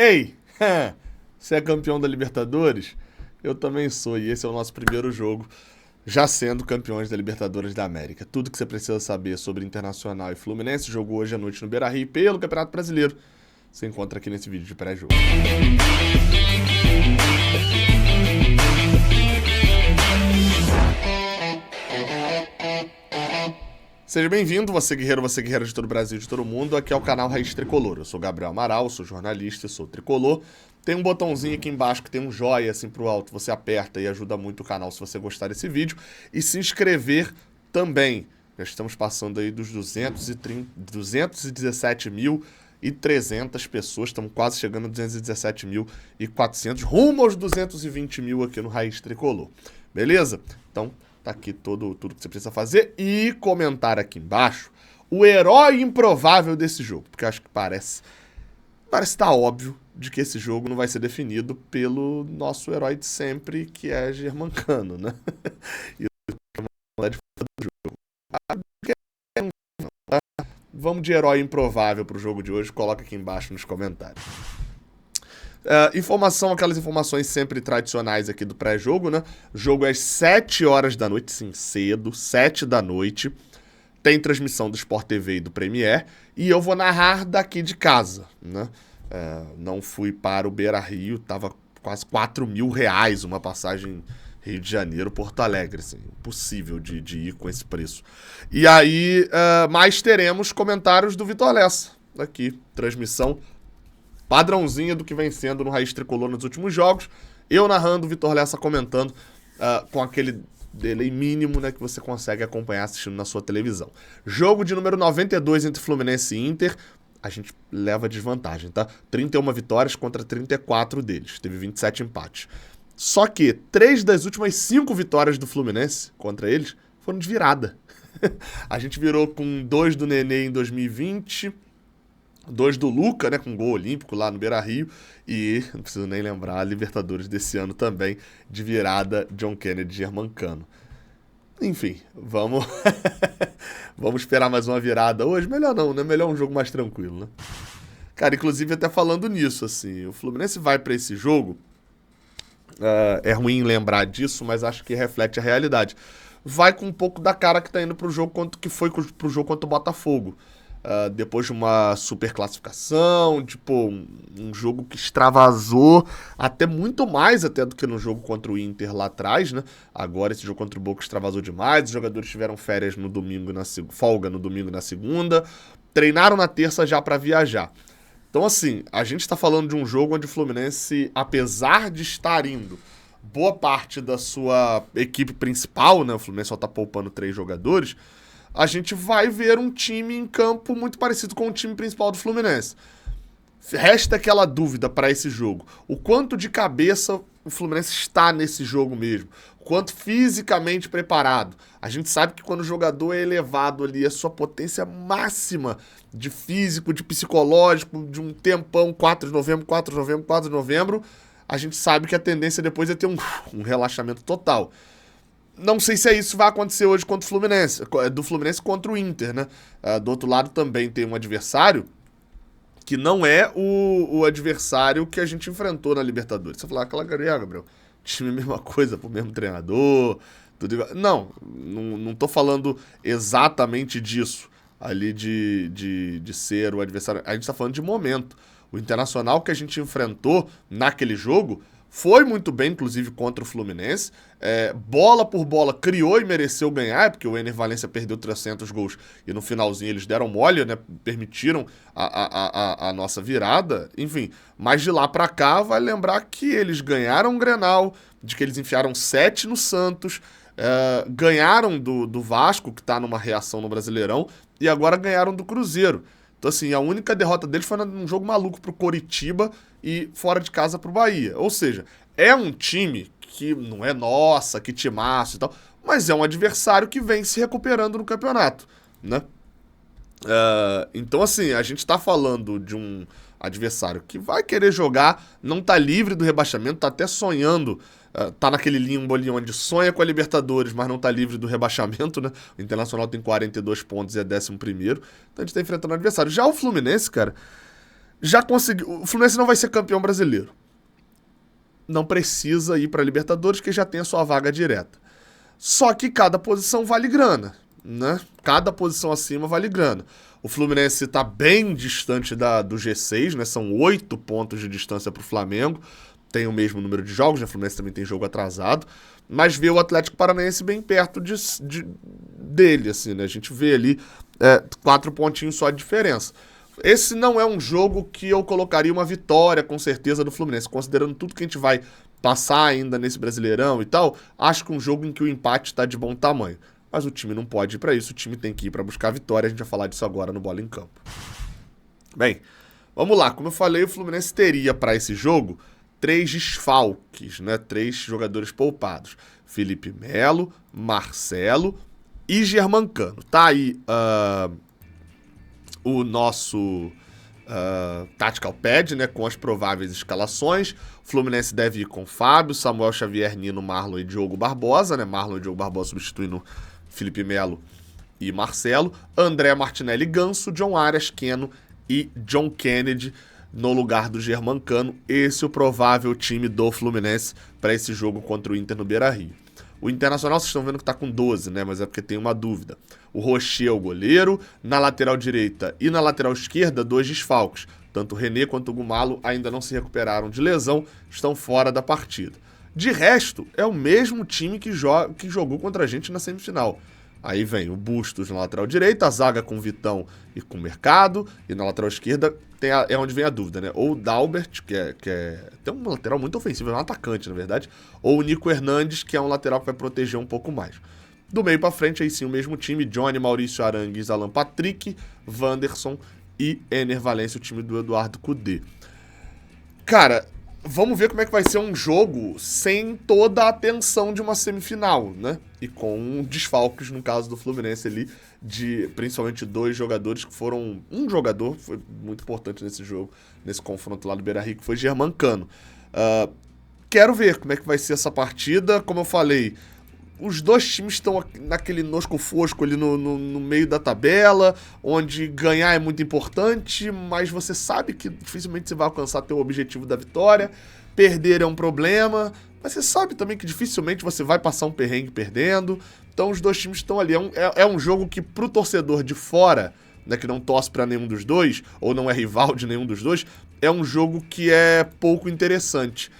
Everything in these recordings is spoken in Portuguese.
Ei, você é campeão da Libertadores? Eu também sou, e esse é o nosso primeiro jogo, já sendo campeões da Libertadores da América. Tudo que você precisa saber sobre Internacional e Fluminense, jogo hoje à noite no Beira-Rio pelo Campeonato Brasileiro, você encontra aqui nesse vídeo de pré-jogo. Seja bem-vindo, você guerreira de todo o Brasil, de todo o mundo. Aqui é o canal Raiz Tricolor. Eu sou Gabriel Amaral, sou jornalista, sou tricolor. Tem um botãozinho aqui embaixo que tem um joia assim pro alto. Você aperta e ajuda muito o canal se você gostar desse vídeo. E se inscrever também. Já estamos passando aí dos 217.300 pessoas. Estamos quase chegando a 217.400. Rumo aos 220 mil aqui no Raiz Tricolor. Beleza? Então, tá aqui tudo que você precisa fazer e comentar aqui embaixo o herói improvável desse jogo, porque eu acho que parece estar óbvio de que esse jogo não vai ser definido pelo nosso herói de sempre, que é Germancano, né? E o de fora do jogo. Vamos de herói improvável pro jogo de hoje, coloca aqui embaixo nos comentários. Aquelas informações sempre tradicionais aqui do pré-jogo, né? Jogo é às 7 horas da noite, sim, cedo, 7 da noite. Tem transmissão do Sport TV e do Premier. E eu vou narrar daqui de casa, né? Não fui para o Beira-Rio, tava quase R$ 4.000 uma passagem Rio de Janeiro, Porto Alegre, assim, impossível de ir com esse preço. E aí, mais teremos comentários do Vitor Lessa, aqui, transmissão padrãozinha do que vem sendo no Raiz Tricolor nos últimos jogos. Eu narrando, o Vitor Lessa comentando com aquele delay mínimo, né, que você consegue acompanhar assistindo na sua televisão. Jogo de número 92 entre Fluminense e Inter. A gente leva desvantagem, tá? 31 vitórias contra 34 deles. Teve 27 empates. Só que 3 das últimas 5 vitórias do Fluminense contra eles foram de virada. A gente virou com 2 do Nenê em 2020... 2 do Luca, né, com gol olímpico lá no Beira-Rio, e não preciso nem lembrar, a Libertadores desse ano também, de virada John Kennedy Germancano. Enfim, vamos vamos esperar mais uma virada hoje? Melhor não, né? Melhor um jogo mais tranquilo, né? Cara, inclusive até falando nisso, assim, o Fluminense vai pra esse jogo, é ruim lembrar disso, mas acho que reflete a realidade. Vai com um pouco da cara que tá indo pro jogo que foi pro jogo contra o Botafogo. Depois de uma super classificação, tipo, um jogo que extravasou até muito mais até do que no jogo contra o Inter lá atrás, né? Agora esse jogo contra o Boca extravasou demais, os jogadores tiveram férias no domingo, folga no domingo e na segunda, treinaram na terça já para viajar. Então assim, a gente tá falando de um jogo onde o Fluminense, apesar de estar indo boa parte da sua equipe principal, né? O Fluminense só tá poupando 3 jogadores, a gente vai ver um time em campo muito parecido com o time principal do Fluminense. Resta aquela dúvida para esse jogo. O quanto de cabeça o Fluminense está nesse jogo mesmo. O quanto fisicamente preparado. A gente sabe que quando o jogador é elevado ali, a sua potência máxima de físico, de psicológico, de um tempão, 4 de novembro, a gente sabe que a tendência depois é ter um relaxamento total. Não sei se isso vai acontecer hoje contra o Fluminense, do Fluminense contra o Inter, né? Do outro lado também tem um adversário que não é o adversário que a gente enfrentou na Libertadores. Você fala, aquela Gabriel, time é a mesma coisa, pro mesmo treinador, tudo igual. Não tô falando exatamente disso, ali de ser o adversário. A gente tá falando de momento. O Internacional que a gente enfrentou naquele jogo foi muito bem, inclusive, contra o Fluminense. Bola por bola, criou e mereceu ganhar, porque o Ener Valencia perdeu 300 gols e no finalzinho eles deram mole, né? Permitiram a nossa virada. Enfim, mas de lá pra cá, vai lembrar que eles ganharam o Grenal, de que eles enfiaram 7 no Santos, ganharam do Vasco, que tá numa reação no Brasileirão, e agora ganharam do Cruzeiro. Então, assim, a única derrota deles foi num jogo maluco pro Coritiba e fora de casa pro Bahia. Ou seja, é um time que não é nossa, que timaço e tal, mas é um adversário que vem se recuperando no campeonato, né? Então, assim, a gente tá falando de um adversário que vai querer jogar, não tá livre do rebaixamento, tá até sonhando, tá naquele limbo ali onde sonha com a Libertadores, mas não tá livre do rebaixamento, né? O Internacional tem 42 pontos e é 11º. Então a gente tá enfrentando o adversário. Já o Fluminense, cara, Já conseguiu. O Fluminense não vai ser campeão brasileiro. Não precisa ir para Libertadores, que já tem a sua vaga direta. Só que cada posição vale grana, né? Cada posição acima vale grana. O Fluminense está bem distante do G6, né? São 8 pontos de distância para o Flamengo. Tem o mesmo número de jogos, né? O Fluminense também tem jogo atrasado. Mas vê o Atlético Paranaense bem perto dele, assim, né? A gente vê ali 4 pontinhos só de diferença. Esse não é um jogo que eu colocaria uma vitória, com certeza, do Fluminense. Considerando tudo que a gente vai passar ainda nesse Brasileirão e tal, acho que um jogo em que o empate está de bom tamanho. Mas o time não pode ir para isso, o time tem que ir para buscar a vitória. A gente vai falar disso agora no Bola em Campo. Bem, vamos lá. Como eu falei, o Fluminense teria para esse jogo 3 desfalques, né? 3 jogadores poupados. Felipe Melo, Marcelo e Germancano. Tá aí o nosso Tactical Pad, né, com as prováveis escalações. O Fluminense deve ir com Fábio, Samuel Xavier, Nino, Marlon e Diogo Barbosa, né? Marlon e Diogo Barbosa substituindo Felipe Melo e Marcelo. André Martinelli Ganso, John Arias, Keno e John Kennedy no lugar do Germancano. Esse é o provável time do Fluminense para esse jogo contra o Inter no Beira-Rio. O Internacional, vocês estão vendo que tá com 12, né? Mas é porque tem uma dúvida. O Rocher é o goleiro, na lateral direita e na lateral esquerda, 2 desfalques. Tanto o René quanto o Gumalo ainda não se recuperaram de lesão, estão fora da partida. De resto, é o mesmo time que jogou contra a gente na semifinal. Aí vem o Bustos na lateral direita, a zaga com Vitão e com Mercado, e na lateral esquerda é onde vem a dúvida, né? Ou o Dalbert, que tem um lateral muito ofensivo, é um atacante, na verdade, ou o Nico Hernandes, que é um lateral que vai proteger um pouco mais. Do meio pra frente, aí sim, o mesmo time, Johnny, Maurício Arangues, Alan Patrick, Wanderson e Ener Valencia, o time do Eduardo Cudê. Cara, vamos ver como é que vai ser um jogo sem toda a atenção de uma semifinal, né? E com desfalques, no caso do Fluminense ali, de principalmente 2 jogadores que foram... Um jogador foi muito importante nesse jogo, nesse confronto lá do Beira-Rio, que foi Germancano. Quero ver como é que vai ser essa partida. Como eu falei, os 2 times estão naquele nosco-fosco ali no meio da tabela, onde ganhar é muito importante, mas você sabe que dificilmente você vai alcançar teu objetivo da vitória. Perder é um problema, mas você sabe também que dificilmente você vai passar um perrengue perdendo. Então os 2 times estão ali. É um jogo que pro torcedor de fora, né, que não torce pra nenhum dos dois, ou não é rival de nenhum dos dois, é um jogo que é pouco interessante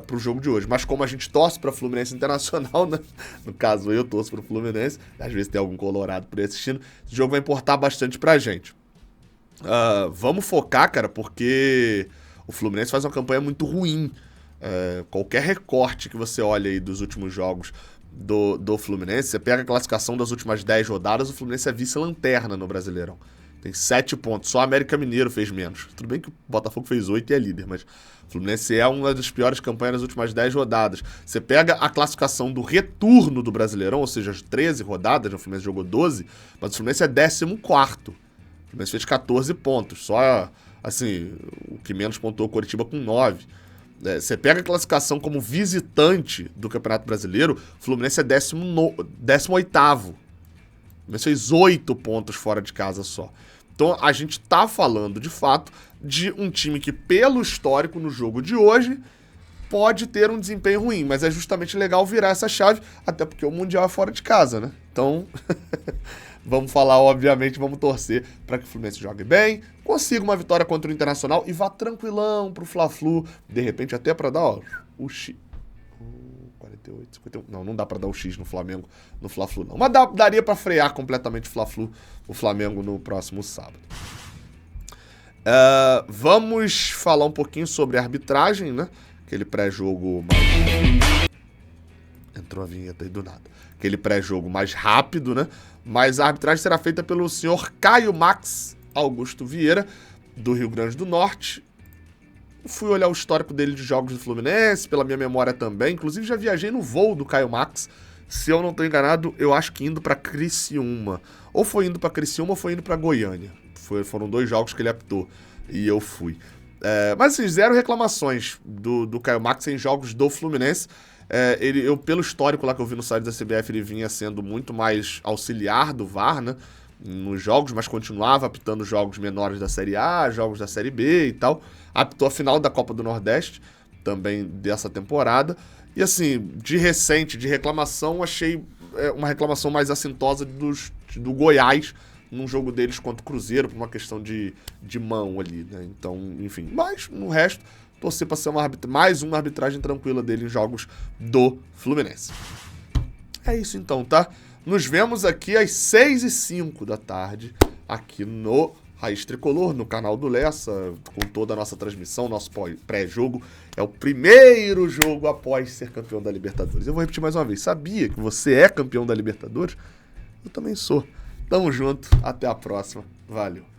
pro jogo de hoje. Mas como a gente torce pra Fluminense Internacional, né? No caso eu torço pro Fluminense, às vezes tem algum colorado por aí assistindo, esse jogo vai importar bastante pra gente. Vamos focar, cara, porque o Fluminense faz uma campanha muito ruim. Qualquer recorte que você olha aí dos últimos jogos do Fluminense, você pega a classificação das últimas 10 rodadas, o Fluminense é vice-lanterna no Brasileirão. Tem 7 pontos, só o América Mineiro fez menos. Tudo bem que o Botafogo fez 8 e é líder, mas o Fluminense é uma das piores campanhas das últimas 10 rodadas. Você pega a classificação do retorno do Brasileirão, ou seja, as 13 rodadas, o Fluminense jogou 12, mas o Fluminense é 14º. O Fluminense fez 14 pontos, só, assim, o que menos pontuou o Coritiba com 9. Você pega a classificação como visitante do Campeonato Brasileiro, o Fluminense é 18º. O Fluminense fez 8 pontos fora de casa só. Então a gente tá falando, de fato, de um time que, pelo histórico no jogo de hoje, pode ter um desempenho ruim, mas é justamente legal virar essa chave, até porque o Mundial é fora de casa, né? Então, vamos falar, obviamente, vamos torcer para que o Fluminense jogue bem, consiga uma vitória contra o Internacional e vá tranquilão pro Fla-Flu, de repente até para dar o X. 48, 51. Não dá pra dar o X no Flamengo, no Fla-Flu não. Mas daria pra frear completamente o Flamengo no próximo sábado. Vamos falar um pouquinho sobre a arbitragem, né? Aquele pré-jogo... Entrou a vinheta aí do nada. Aquele pré-jogo mais rápido, né? Mas a arbitragem será feita pelo senhor Caio Max Augusto Vieira, do Rio Grande do Norte. Fui olhar o histórico dele de jogos do Fluminense, pela minha memória também. Inclusive, já viajei no voo do Caio Max. Se eu não estou enganado, eu acho que indo para Criciúma. Ou foi indo para Criciúma ou foi indo para Goiânia. Foram 2 jogos que ele apitou e eu fui. Mas assim, 0 reclamações do Caio Max em jogos do Fluminense. Pelo histórico lá que eu vi no site da CBF, ele vinha sendo muito mais auxiliar do VAR, né? nos jogos, mas continuava apitando jogos menores da Série A, jogos da Série B e tal. Apitou a final da Copa do Nordeste, também dessa temporada. E assim, de recente, de reclamação, achei uma reclamação mais assintosa do Goiás, num jogo deles contra o Cruzeiro, por uma questão de mão ali, né? Então, enfim. Mas, no resto, torcer para ser mais uma arbitragem tranquila dele em jogos do Fluminense. É isso então, tá? Nos vemos aqui às 6h05 da tarde, aqui no Raiz Tricolor, no canal do Lessa, com toda a nossa transmissão, nosso pré-jogo. É o primeiro jogo após ser campeão da Libertadores. Eu vou repetir mais uma vez. Sabia que você é campeão da Libertadores? Eu também sou. Tamo junto, até a próxima. Valeu.